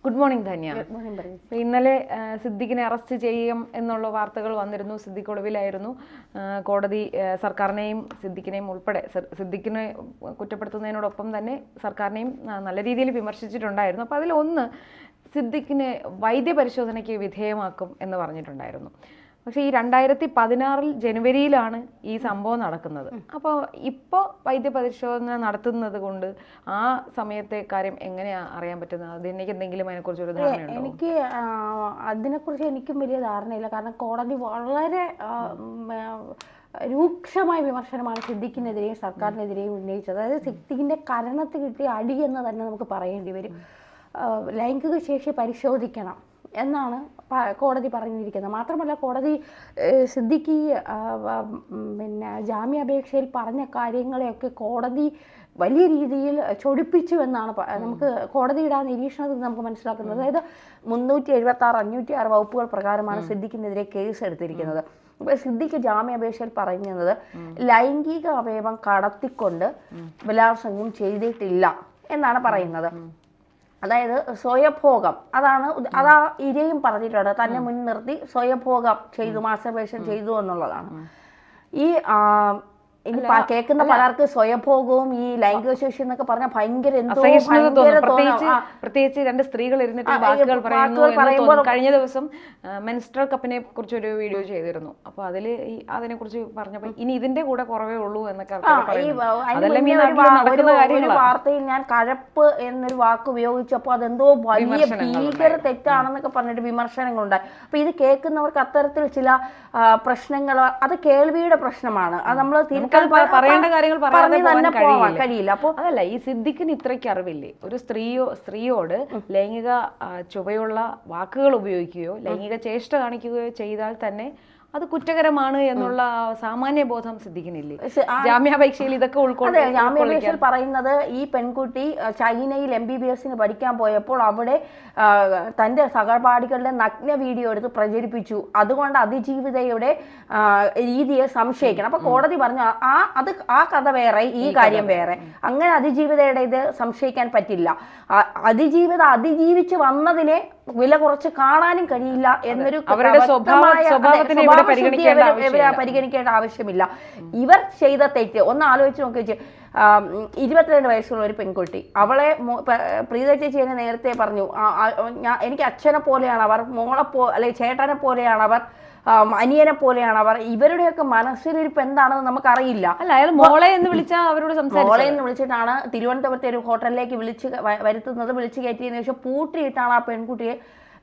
Good morning Dhanya. ഇന്നലെ സിദ്ദിഖിനെ arrest ചെയ്യും എന്നുള്ള വാർത്തകൾ വന്നിരുന്നു. സിദ്ദിഖ് ഒളിവിലായിരുന്നു. കോടതി സർക്കാരിനെയും സിദ്ദിഖിനെയും ഉൾപ്പെടെ സിദ്ദിഖിനെ കുറ്റപ്പെടുത്തുന്നതിനോടൊപ്പം തന്നെ സർക്കാരിനെയും നല്ല രീതിയിൽ വിമർശിച്ചിട്ടുണ്ടായിരുന്നു. അപ്പോൾ അതിലൊന്ന്, സിദ്ദിഖിനെ വൈദ്യപരിശോധനയ്ക്ക് വിധേയമാക്കും എന്ന് പറഞ്ഞിട്ടുണ്ടായിരുന്നു. പക്ഷേ ഈ 2016 ജനുവരിയിലാണ് ഈ സംഭവം നടക്കുന്നത്. അപ്പോൾ ഇപ്പോൾ വൈദ്യപരിശോധന നടത്തുന്നത് കൊണ്ട് ആ സമയത്തെ കാര്യം എങ്ങനെയാണ് അറിയാൻ പറ്റുന്നത്? അതിനെനിക്ക് എന്തെങ്കിലും അതിനെക്കുറിച്ചൊരു ധാരണയുണ്ടോ? എനിക്ക് അതിനെക്കുറിച്ച് എനിക്കും വലിയ ധാരണയില്ല. കാരണം കോടതി വളരെ രൂക്ഷമായ വിമർശനമാണ് സിദ്ദിഖിനെതിരെയും സർക്കാരിനെതിരെയും ഉന്നയിച്ചത്. അതായത് സിദ്ദിഖിൻ്റെ കരണത്ത് കിട്ടിയ അടി എന്ന് തന്നെ നമുക്ക് പറയേണ്ടി വരും. ലൈംഗിക ശേഷി പരിശോധിക്കണം എന്നാണ് കോടതി പറഞ്ഞിരിക്കുന്നത്. മാത്രമല്ല കോടതി സിദ്ദിഖ് ജാമ്യാപേക്ഷയിൽ പറഞ്ഞ കാര്യങ്ങളെയൊക്കെ കോടതി വലിയ രീതിയിൽ ചൊടിപ്പിച്ചു എന്നാണ് നമുക്ക് കോടതിയുടെ ആ നിരീക്ഷണത്തിൽ നമുക്ക് മനസ്സിലാക്കുന്നത്. അതായത് 376, 506 വകുപ്പുകൾ പ്രകാരമാണ് സിദ്ദിഖിനെതിരെ കേസ് എടുത്തിരിക്കുന്നത്. ഇപ്പോൾ സിദ്ദിഖ് ജാമ്യാപേക്ഷയിൽ പറയുന്നത് ലൈംഗിക അവയവം കടത്തിക്കൊണ്ട് ബലാത്സംഗം ചെയ്തിട്ടില്ല എന്നാണ് പറയുന്നത്. അതായത് സ്വയഭോഗം, അതാ ഇരയും പറഞ്ഞിട്ടുണ്ട്. തന്നെ മുൻനിർത്തി സ്വയഭോഗം ചെയ്തു, മാസ്റ്റർബേഷൻ ചെയ്തു എന്നുള്ളതാണ്. ഈ കേൾക്കുന്ന പലർക്ക് സ്വയഭോഗവും ഈ ലൈംഗിക ശേഷി എന്നൊക്കെ പറഞ്ഞാൽ ഭയങ്കര പ്രത്യേകിച്ച് രണ്ട് സ്ത്രീകൾ ഇരുന്നിട്ട് വാക്കുകൾ പറയുമ്പോൾ കഴിഞ്ഞ ദിവസം മെൻസ്ട്രൽ കപ്പിനെ കുറിച്ച് ഒരു വീഡിയോ ചെയ്തിരുന്നു. അപ്പൊ അതിനെ കുറിച്ച് പറഞ്ഞപ്പോ ഇനി ഇതിന്റെ കൂടെ കുറവേ ഉള്ളൂ എന്നൊക്കെ ഒരു വാർത്തയിൽ ഞാൻ കഴപ്പ് എന്നൊരു വാക്ക് ഉപയോഗിച്ചപ്പോൾ അതെന്തോ വലിയ ഭീകര തെറ്റാണെന്നൊക്കെ പറഞ്ഞിട്ട് വിമർശനങ്ങളുണ്ടായി. അപ്പൊ ഇത് കേൾക്കുന്നവർക്ക് അത്തരത്തിൽ ചില പ്രശ്നങ്ങൾ, അത് കേൾവിയുടെ പ്രശ്നമാണ്. അത് നമ്മൾ പറയേണ്ട കാര്യങ്ങൾ തന്നെ പോവാൻ കഴിയില്ല. അപ്പോൾ അതല്ല, ഈ സിദ്ദിഖിന് ഇത്രയ്ക്ക് അറിവില്ലേ? ഒരു സ്ത്രീയോട് ലൈംഗിക ചുവയുള്ള വാക്കുകൾ ഉപയോഗിക്കുകയോ ലൈംഗിക ചേഷ്ട കാണിക്കുകയോ ചെയ്താൽ തന്നെ അത് കുറ്റകരമാണ് എന്നുള്ള സാമാന്യ ബോധം സിദ്ദിഖിനില്ലേ? ജാമ്യാപേക്ഷയിൽ ഇതൊക്കെ ജാമ്യാപേക്ഷയിൽ പറയുന്നത് ഈ പെൺകുട്ടി ചൈനയിൽ MBBS പഠിക്കാൻ പോയപ്പോൾ അവിടെ തൻ്റെ സഹപാഠികളുടെ നഗ്ന വീഡിയോ എടുത്ത് പ്രചരിപ്പിച്ചു. അതുകൊണ്ട് അതിജീവിതയുടെ രീതിയെ സംശയിക്കണം. അപ്പൊ കോടതി പറഞ്ഞു ആ കഥ വേറെ, ഈ കാര്യം വേറെ. അങ്ങനെ അതിജീവിതയുടെ ഇത് സംശയിക്കാൻ പറ്റില്ല. അതിജീവിച്ച് വന്നതിനെ വില കുറച്ച് കാണാനും കഴിയില്ല എന്നൊരു പരിഗണിക്കേണ്ട ആവശ്യമില്ല. ഇവർ ചെയ്ത തെറ്റ് ഒന്ന് ആലോചിച്ച് നോക്കിച്ച്. 22 വയസ്സുള്ള ഒരു പെൺകുട്ടി, അവളെ പ്രീത ചേച്ചി എന്നെ നേരത്തെ പറഞ്ഞു, എനിക്ക് അച്ഛനെ പോലെയാണ് അവർ, അല്ലെങ്കിൽ ചേട്ടനെ പോലെയാണ് അവർ, അനിയനെ പോലെയാണ് അവർ. ഇവരുടെയൊക്കെ മനസ്സിലിരിപ്പ് എന്താണെന്ന് നമുക്കറിയില്ല. അല്ല, അയാൾ മോളെ എന്ന് വിളിച്ചാൽ അവരോട് മോളെ എന്ന് വിളിച്ചിട്ടാണ് തിരുവനന്തപുരത്തെ ഒരു ഹോട്ടലിലേക്ക് വിളിച്ചു കയറ്റിയതിനു ശേഷം പൂട്ടിയിട്ടാണ് ആ പെൺകുട്ടിയെ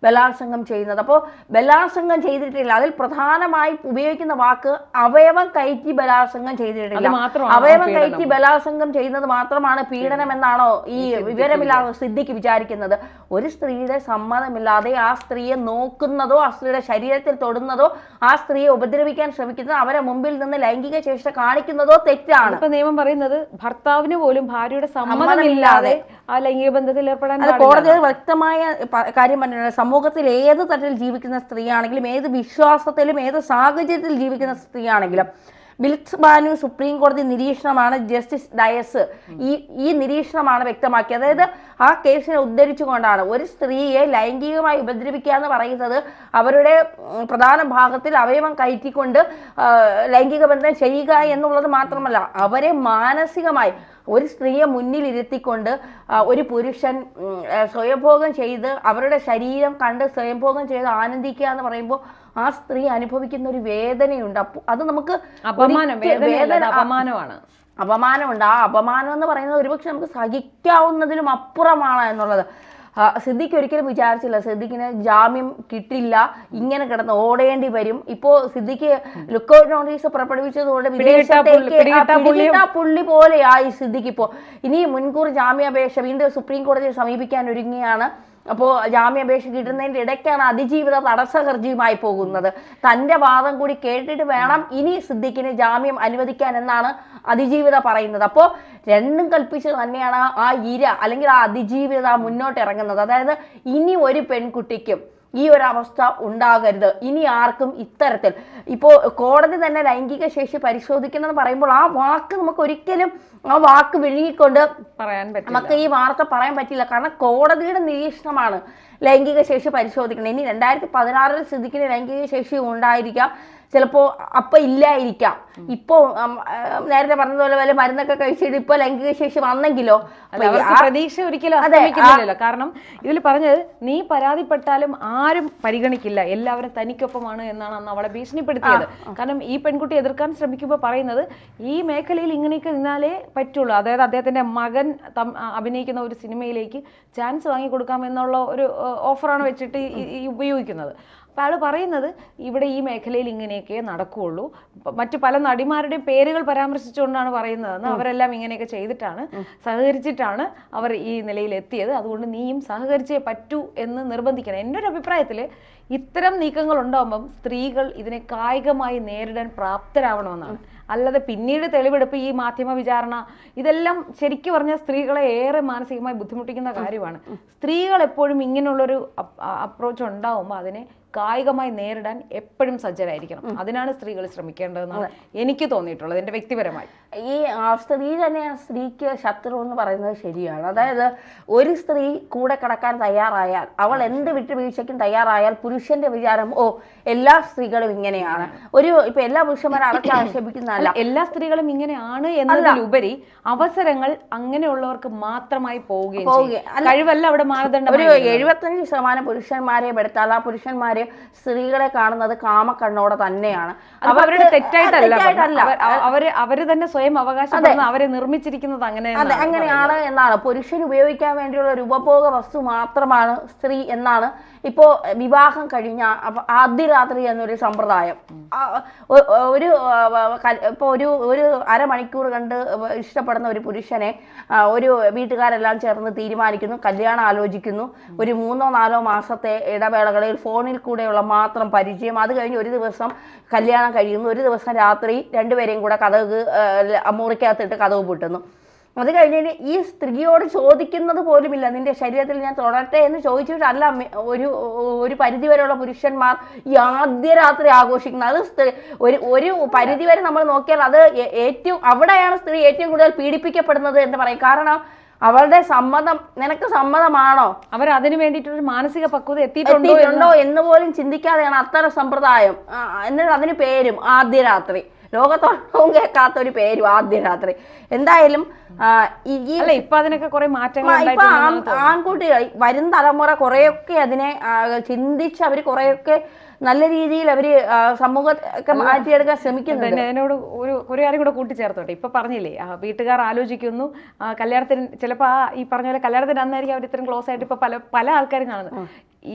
ബലാത്സംഗം ചെയ്യുന്നത്. അപ്പോൾ ബലാത്സംഗം ചെയ്തിട്ടില്ല. അതിൽ പ്രധാനമായി ഉപയോഗിക്കുന്ന വാക്ക് അവയവം കയറ്റി ബലാത്സംഗം ചെയ്തിട്ടില്ല. അവയവം കയറ്റി ബലാത്സംഗം ചെയ്യുന്നത് മാത്രമാണ് പീഡനം എന്നാണോ ഈ വിവരമില്ലാതെ സിദ്ദിഖ് വിചാരിക്കുന്നത്? ഒരു സ്ത്രീയുടെ സമ്മതമില്ലാതെ ആ സ്ത്രീയെ നോക്കുന്നതോ ആ സ്ത്രീയുടെ ശരീരത്തിൽ തൊടുന്നതോ ആ സ്ത്രീയെ ഉപദ്രവിക്കാൻ ശ്രമിക്കുന്നതോ അവരെ മുമ്പിൽ നിന്ന് ലൈംഗിക ചേഷ്ട കാണിക്കുന്നതോ തെറ്റാണ്. ഇപ്പൊ നിയമം പറയുന്നത് ഭർത്താവിന് പോലും ഭാര്യയുടെ സമ്മതമില്ലാതെ ആ ലൈംഗിക ബന്ധത്തിൽ ഏർപ്പെടാൻ കോടതി വ്യക്തമായ കാര്യം പറഞ്ഞിട്ടുണ്ട്. സമൂഹത്തിൽ ഏത് തരത്തിൽ ജീവിക്കുന്ന സ്ത്രീയാണെങ്കിലും, ഏത് വിശ്വാസത്തിലും ഏത് സാഹചര്യത്തിൽ ജീവിക്കുന്ന സ്ത്രീയാണെങ്കിലും, ബിൽസ് ബാനു സുപ്രീം കോടതി നിരീക്ഷണമാണ്, ജസ്റ്റിസ് ഡയസ് ഈ നിരീക്ഷണമാണ് വ്യക്തമാക്കിയത്. അതായത് ആ കേസിനെ ഉദ്ധരിച്ചുകൊണ്ടാണ് ഒരു സ്ത്രീയെ ലൈംഗികമായി ഉപദ്രവിക്കുക എന്ന് പറയുന്നത് അവരുടെ പ്രധാന ഭാഗത്തിൽ അവയവം കയറ്റിക്കൊണ്ട് ലൈംഗിക ബന്ധം ചെയ്യുക എന്നുള്ളത് മാത്രമല്ല, അവരെ മാനസികമായി ഒരു സ്ത്രീയെ മുന്നിലിരുത്തിക്കൊണ്ട് ഒരു പുരുഷൻ സ്വയംഭോഗം ചെയ്ത് അവരുടെ ശരീരം കണ്ട് സ്വയംഭോഗം ചെയ്ത് ആനന്ദിക്കുക എന്ന് പറയുമ്പോൾ ആ സ്ത്രീ അനുഭവിക്കുന്ന ഒരു വേദനയുണ്ട്. അത് നമുക്ക് അപമാനമുണ്ട്. ആ അപമാനം എന്ന് പറയുന്നത് ഒരുപക്ഷെ നമുക്ക് സഹിക്കാവുന്നതിലും അപ്പുറമാണ് എന്നുള്ളത്. സിദ്ദിഖ് ഒരിക്കലും വിചാരിച്ചില്ല സിദ്ദിഖിന് ജാമ്യം കിട്ടില്ല, ഇങ്ങനെ കിടന്ന് ഓടേണ്ടി വരും. ഇപ്പോൾ സിദ്ദിഖ് ലുക്കൌട്ട് നോട്ടീസ് പുറപ്പെടുവിച്ചതുകൊണ്ട് വിദേശത്തേക്ക് പുള്ളി പോലെയായി സിദ്ദിഖ്. ഇപ്പോൾ ഇനി മുൻകൂർ ജാമ്യാപേക്ഷ വീണ്ടും സുപ്രീം കോടതിയെ സമീപിക്കാൻ ഒരുങ്ങിയാണ്. അപ്പോൾ ജാമ്യാപേക്ഷ കിട്ടുന്നതിൻ്റെ ഇടയ്ക്കാണ് അതിജീവിത തടസ്സ ഹർജിയുമായി പോകുന്നത്. തൻ്റെ വാദം കൂടി കേട്ടിട്ട് വേണം ഇനി സിദ്ദിഖിന് ജാമ്യം അനുവദിക്കാൻ എന്നാണ് അതിജീവിത പറയുന്നത്. അപ്പോൾ രണ്ടും കൽപ്പിച്ച് തന്നെയാണ് ആ ഇര അല്ലെങ്കിൽ ആ അതിജീവിത മുന്നോട്ട് ഇറങ്ങുന്നത്. അതായത് ഇനി ഒരു പെൺകുട്ടിക്കും ഈ ഒരു അവസ്ഥ ഉണ്ടാകരുത്. ഇനി ആർക്കും ഇത്തരത്തിൽ ഇപ്പോൾ കോടതി തന്നെ ലൈംഗിക ശേഷി പരിശോധിക്കണമെന്ന് പറയുമ്പോൾ ആ വാക്ക് നമുക്ക് ഒരിക്കലും ആ വാക്ക് വിഴുങ്ങിക്കൊണ്ട് പറയാൻ പറ്റില്ല, നമുക്ക് ഈ വാർത്ത പറയാൻ പറ്റില്ല. കാരണം കോടതിയുടെ നിരീക്ഷണമാണ് ലൈംഗിക ശേഷി പരിശോധിക്കണം. ഇനി 2016 സിദ്ദിഖിന് ലൈംഗിക ശേഷി ഉണ്ടായിരിക്കാം, ചിലപ്പോൾ അപ്പം ഇല്ലായിരിക്കാം. ഇപ്പോൾ നേരത്തെ പറഞ്ഞതുപോലെ വല്ല മരുന്നൊക്കെ കഴിച്ചിട്ട് ഇപ്പോൾ ലൈംഗിക ശേഷി വന്നെങ്കിലോ പ്രതീക്ഷ ഒരിക്കലും അസ്തമിക്കുന്നില്ലല്ലോ. കാരണം ഇതിൽ പറഞ്ഞത് നീ പരാതിപ്പെട്ടാലും ആരും പരിഗണിക്കില്ല, എല്ലാവരും തനിക്കൊപ്പമാണ് എന്നാണ് അന്ന് അവളെ ഭീഷണിപ്പെടുത്തിയത്. കാരണം ഈ പെൺകുട്ടി എതിർക്കാൻ ശ്രമിക്കുമ്പോൾ പറയുന്നത് ഈ മേഖലയിൽ ഇങ്ങനെയൊക്കെ നിന്നാലേ പറ്റുള്ളൂ. അതായത് അദ്ദേഹത്തിന്റെ മകൻ അഭിനയിക്കുന്ന ഒരു സിനിമയിലേക്ക് ചാൻസ് വാങ്ങിക്കൊടുക്കാമെന്നുള്ള ഒരു ഓഫറാണ് വെച്ചിട്ട് ഉപയോഗിക്കുന്നത്. അപ്പോൾ അയാൾ പറയുന്നത് ഇവിടെ ഈ മേഖലയിൽ ഇങ്ങനെയൊക്കെ നടക്കുകയുള്ളൂ. മറ്റു പല നടിമാരുടെയും പേരുകൾ പരാമർശിച്ചുകൊണ്ടാണ് പറയുന്നതെന്ന്. അവരെല്ലാം ഇങ്ങനെയൊക്കെ ചെയ്തിട്ടാണ്, സഹകരിച്ചിട്ടാണ് അവർ ഈ നിലയിൽ എത്തിയത്. അതുകൊണ്ട് നീയും സഹകരിച്ചേ പറ്റൂ എന്ന് നിർബന്ധിക്കണം. എൻ്റെ ഒരു അഭിപ്രായത്തിൽ ഇത്തരം നീക്കങ്ങൾ ഉണ്ടാകുമ്പം സ്ത്രീകൾ ഇതിനെ കായികമായി നേരിടാൻ പ്രാപ്തരാവണമെന്നാണ്. അല്ലാതെ പിന്നീട് തെളിവെടുപ്പ്, ഈ മാധ്യമ വിചാരണ, ഇതെല്ലാം ശരിക്കും പറഞ്ഞാൽ സ്ത്രീകളെ ഏറെ മാനസികമായി ബുദ്ധിമുട്ടിക്കുന്ന കാര്യമാണ്. സ്ത്രീകൾ എപ്പോഴും ഇങ്ങനെയുള്ളൊരു അപ്രോച്ച് ഉണ്ടാവുമ്പോൾ അതിനെ കായികമായി നേരിടാൻ എപ്പോഴും സജ്ജരായിരിക്കണം. അതിനാണ് സ്ത്രീകൾ ശ്രമിക്കേണ്ടതെന്നാണ് എനിക്ക് തോന്നിയിട്ടുള്ളത്, എൻ്റെ വ്യക്തിപരമായി. ഈ സ്ത്രീ തന്നെയാണ് സ്ത്രീക്ക് ശത്രു എന്ന് പറയുന്നത് ശരിയാണ്. അതായത് ഒരു സ്ത്രീ കൂടെ കിടക്കാൻ തയ്യാറായാൽ, അവൾ എന്ത് വിട്ടുവീഴ്ചയ്ക്കും തയ്യാറായാൽ പുരുഷന്റെ വിചാരം എല്ലാ സ്ത്രീകളും ഇങ്ങനെയാണ്. ഇപ്പൊ എല്ലാ പുരുഷന്മാരും അടച്ച് ആക്ഷേപിക്കുന്നതല്ല, എല്ലാ സ്ത്രീകളും ഇങ്ങനെയാണ് എന്നതിലുപരി അവസരങ്ങൾ അങ്ങനെയുള്ളവർക്ക് മാത്രമായി പോവുകയും കഴിവല്ല അവിടെ മാനദണ്ഡം. ഒരു 75% പുരുഷന്മാരെ എടുത്താൽ ആ പുരുഷന്മാര് സ്ത്രീകളെ കാണുന്നത് കാമക്കണ്ണോടെ തന്നെയാണ്. അവരുടെ തെറ്റായിട്ടല്ല, അവര് തന്നെ സ്വയം അവകാശപ്പെടുന്ന, അവരെ നിർമ്മിച്ചിരിക്കുന്നത് അങ്ങനെയാണ് എന്നാണ്. പുരുഷൻ ഉപയോഗിക്കാൻ വേണ്ടിയുള്ള ഒരു ഉപഭോഗ വസ്തു മാത്രമാണ് സ്ത്രീ എന്നാണ്. ഇപ്പോ വിവാഹം കഴിഞ്ഞ ആദ്യ രാത്രി എന്നൊരു സമ്പ്രദായം, ഒരു അരമണിക്കൂർ കണ്ട് ഇഷ്ടപ്പെടുന്ന ഒരു പുരുഷനെ ഒരു വീട്ടുകാരെല്ലാം ചേർന്ന് തീരുമാനിക്കുന്നു, കല്യാണം ആലോചിക്കുന്നു. ഒരു 3-4 മാസത്തെ ഇടവേളകളിൽ ഫോണിൽ കൂടെയുള്ള മാത്രം പരിചയം. അത് കഴിഞ്ഞ് ഒരു ദിവസം കല്യാണം കഴിയുന്നു, ഒരു ദിവസം രാത്രി രണ്ടുപേരെയും കൂടെ കതക് മുറിക്കകത്തിട്ട് കതക് പൂട്ടുന്നു. അത് കഴിഞ്ഞ് ഈ സ്ത്രീയോട് ചോദിക്കുന്നത് പോലുമില്ല, നിന്റെ ശരീരത്തിൽ ഞാൻ തൊടട്ടെ എന്ന് ചോദിച്ചിട്ടല്ല ഒരു പരിധിവരെയുള്ള പുരുഷന്മാർ ഈ ആദ്യ രാത്രി ആഘോഷിക്കുന്നത്. അത് ഒരു പരിധിവരെ നമ്മൾ നോക്കിയാൽ അത് അവിടെയാണ് സ്ത്രീ ഏറ്റവും കൂടുതൽ പീഡിപ്പിക്കപ്പെടുന്നത് എന്ന് പറയും. കാരണം അവളുടെ സമ്മതം, നിനക്ക് സമ്മതമാണോ, അവർ അതിനു വേണ്ടിയിട്ടൊരു മാനസിക പക്വത എത്തിയിട്ടുണ്ടോ എന്ന് പോലും ചിന്തിക്കാതെയാണ് അത്തരം സമ്പ്രദായം. എന്നിട്ട് അതിന് പേരും ആദ്യ രാത്രി, ലോകത്തൊന്നും കേൾക്കാത്ത ഒരു പേരും ആദ്യ രാത്രി. എന്തായാലും ഇപ്പൊ അതിനൊക്കെ കുറെ മാറ്റങ്ങൾ, ഇപ്പൊ ആൺകുട്ടികൾ വരും തലമുറ കുറെയൊക്കെ അതിനെ ചിന്തിച്ച് അവർ കുറെയൊക്കെ നല്ല രീതിയിൽ അവര് സമൂഹമൊക്കെ മാറ്റിയെടുക്കാൻ ശ്രമിക്കുന്നുണ്ട്. അതിനോട് ഒരു കാര്യം കൂടെ കൂട്ടിച്ചേർത്തോട്ടെ. ഇപ്പൊ പറഞ്ഞില്ലേ, വീട്ടുകാർ ആലോചിക്കുന്നു, കല്യാണത്തിന് ചിലപ്പോൾ ഈ പറഞ്ഞ പോലെ കല്യാണത്തിന് അന്നായിരിക്കും അവർ ഇത്രയും ക്ലോസ് ആയിട്ട് ഇപ്പൊ പല ആൾക്കാരും കാണുന്നത്.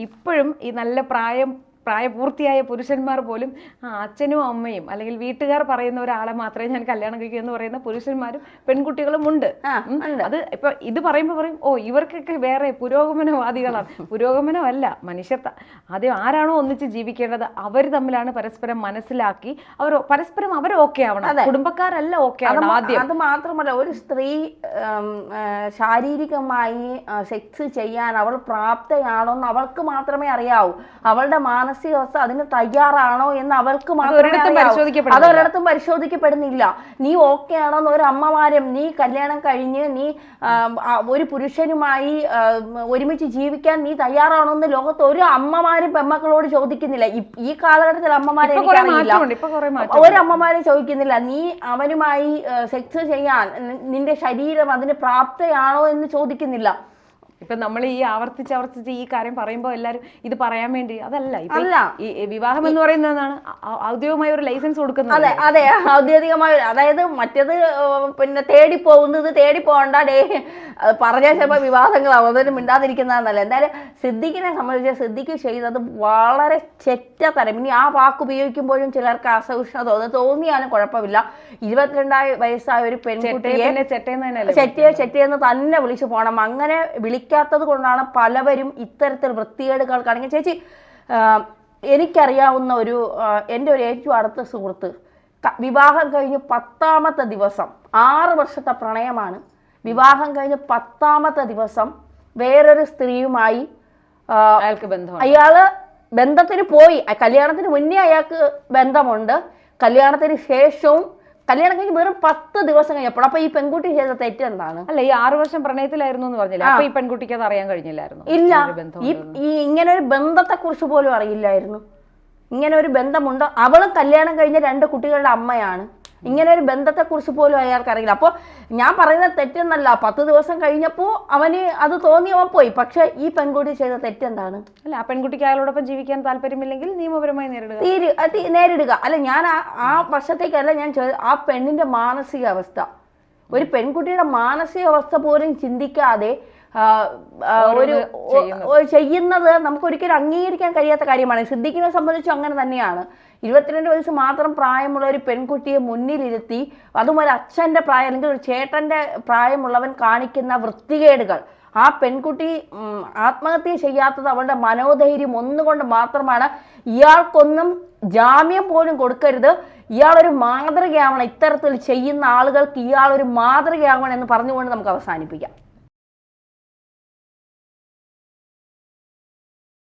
ഇപ്പോഴും ഈ നല്ല പ്രായപൂർത്തിയായ പുരുഷന്മാർ പോലും അച്ഛനും അമ്മയും അല്ലെങ്കിൽ വീട്ടുകാർ പറയുന്ന ഒരാളെ മാത്രമേ ഞാൻ കല്യാണം കഴിക്കൂ എന്ന് പറയുന്ന പുരുഷന്മാരും പെൺകുട്ടികളും ഉണ്ട്. അത് ഇപ്പൊ ഇത് പറയുമ്പോൾ പറയും, ഇവർക്കൊക്കെ വേറെ പുരോഗമനവാദികളാണ്. പുരോഗമനമല്ല, മനുഷ്യത്വ. ആദ്യം ആരാണോ ഒന്നിച്ച് ജീവിക്കേണ്ടത് അവർ തമ്മിലാണ് പരസ്പരം മനസ്സിലാക്കി പരസ്പരം അവർ ഓക്കെ ആവണം, കുടുംബക്കാരല്ല ഓക്കെ ആവണം ആദ്യം. അത് മാത്രമല്ല, ഒരു സ്ത്രീ ശാരീരികമായി സെക്സ് ചെയ്യാൻ അവൾ പ്രാപ്തയാണോ എന്ന് അവൾക്ക് മാത്രമേ അറിയാവൂ. അവളുടെ മാനസികാവസ്ഥ അതിന് തയ്യാറാണോ എന്ന് അവൾക്ക് മാത്രമേ, അതൊരിടത്തും പരിശോധിക്കപ്പെടുന്നില്ല. നീ ഓക്കെ ആണോ എന്ന് ഒരു അമ്മമാരും, നീ കല്യാണം കഴിഞ്ഞ് നീ ഒരു പുരുഷനുമായി ഒരുമിച്ച് ജീവിക്കാൻ നീ തയ്യാറാണോ എന്ന് ലോകത്ത് ഒരു അമ്മമാരും പെമ്മക്കളോട് ചോദിക്കുന്നില്ല. ഈ കാലഘട്ടത്തിൽ അമ്മമാരെ ഒരു അമ്മമാരും ചോദിക്കുന്നില്ല, നീ അവനുമായി സെക്സ് ചെയ്യാൻ നിന്റെ ശരീരം അതിന് പ്രാപ്തയാണോ എന്ന് ചോദിക്കുന്നില്ല. ഇപ്പൊ നമ്മൾ ഈ ആവർത്തിച്ച് ഈ കാര്യം പറയുമ്പോൾ എല്ലാരും ഇത് പറയാൻ വേണ്ടി അതല്ല. ഇപ്പൊ ഈ വിവാഹം എന്ന് പറയുന്നതാണ് ഔദ്യോഗികമായ ഒരു ലൈസൻസ് കൊടുക്കുന്നത്. അതെ, ഔദ്യോഗികമായ. അതായത് മറ്റേത് പിന്നെ തേടി പോകണ്ട പറഞ്ഞാൽ ചിലപ്പോൾ വിവാദങ്ങൾ അവതരം മിണ്ടാതിരിക്കുന്നതെന്നല്ല. എന്തായാലും സിദ്ദിഖിനെ സംബന്ധിച്ച് സിദ്ദിഖ് ചെയ്തത് വളരെ ചെറ്റത്തരം. ഇനി ആ വാക്ക് ഉപയോഗിക്കുമ്പോഴും ചിലർക്ക് അസഹിഷ്ണുത തോന്നിയാലും കുഴപ്പമില്ല. 22 വയസ്സായ ഒരു പെൺകുട്ടിയെ ചെറ്റയെന്ന് തന്നെ വിളിച്ചു പോകണം. അങ്ങനെ വിളിക്കാത്തത് കൊണ്ടാണ് പലവരും ഇത്തരത്തിൽ വൃത്തികേടുകൾ കാണിക്കുന്നത്. ചേച്ചി, എനിക്കറിയാവുന്ന എൻ്റെ ഒരു ഏറ്റവും അടുത്ത സുഹൃത്ത് വിവാഹം കഴിഞ്ഞ് 10ാമത്തെ ദിവസം, 6 വർഷത്തെ പ്രണയമാണ്, വിവാഹം കഴിഞ്ഞ് 10ാമത്തെ ദിവസം വേറൊരു സ്ത്രീയുമായി അയാള് ബന്ധത്തിന് പോയി, കല്യാണത്തിന് മുന്നേ അയാൾക്ക് ബന്ധമുണ്ട്, കല്യാണത്തിന് ശേഷവും കല്യാണം കഴിഞ്ഞ് വെറും 10 ദിവസം കഴിഞ്ഞപ്പോൾ. അപ്പൊ ഈ പെൺകുട്ടി ചെയ്ത തെറ്റെന്താണ്? അല്ല, ഈ 6 വർഷം പ്രണയത്തിലായിരുന്നു എന്ന് പറഞ്ഞില്ല, അപ്പൊ ഈ പെൺകുട്ടിക്ക് അത് അറിയാൻ കഴിഞ്ഞില്ലായിരുന്നു? ഇല്ല, ഈ ഇങ്ങനെ ഒരു ബന്ധത്തെ കുറിച്ച് പോലും അറിയില്ലായിരുന്നു. ഇങ്ങനെ ഒരു ബന്ധമുണ്ട്, അവളും കല്യാണം കഴിഞ്ഞ 2 കുട്ടികളുടെ അമ്മയാണ്. ഇങ്ങനെ ഒരു ബന്ധത്തെ കുറിച്ച് പോലും അയാൾക്ക് അറിയില്ല. അപ്പോൾ ഞാൻ പറയുന്നത് തെറ്റെന്നല്ല, 10 ദിവസം കഴിഞ്ഞപ്പോൾ അവന് അത് തോന്നി അവൻ പോയി. പക്ഷെ ഈ പെൺകുട്ടി ചെയ്ത തെറ്റെന്താണ്? അല്ല, ആ പെൺകുട്ടിക്ക് അയാളോടൊപ്പം ജീവിക്കാൻ താല്പര്യമില്ലെങ്കിൽ നിയമപരമായി നേരിടുക. അല്ല, ഞാൻ ആ വശത്തേക്കല്ല ഞാൻ ആ പെണ്ണിന്റെ മാനസികാവസ്ഥ, ഒരു പെൺകുട്ടിയുടെ മാനസികാവസ്ഥ പോലും ചിന്തിക്കാതെ ഒരു ചെയ്യുന്നത് നമുക്ക് ഒരിക്കലും അംഗീകരിക്കാൻ കഴിയാത്ത കാര്യമാണ്. സിദ്ദിഖിനെ സംബന്ധിച്ചും അങ്ങനെ തന്നെയാണ്. 22 വയസ്സ് മാത്രം പ്രായമുള്ള ഒരു പെൺകുട്ടിയെ മുന്നിലിരുത്തി, അതും ഒരു അച്ഛൻ്റെ പ്രായം അല്ലെങ്കിൽ ഒരു ചേട്ടൻ്റെ പ്രായമുള്ളവൻ കാണിക്കുന്ന വൃത്തികേടുകൾ, ആ പെൺകുട്ടി ആത്മഹത്യ ചെയ്യാത്തത് അവളുടെ മനോധൈര്യം ഒന്നുകൊണ്ട് മാത്രമാണ്. ഇയാൾക്കൊന്നും ജാമ്യം പോലും കൊടുക്കരുത്, ഇയാളൊരു മാതൃകയാവണം, ഇത്തരത്തിൽ ചെയ്യുന്ന ആളുകൾക്ക് ഇയാളൊരു മാതൃകയാവണം എന്ന് പറഞ്ഞുകൊണ്ട് നമുക്ക് അവസാനിപ്പിക്കാം.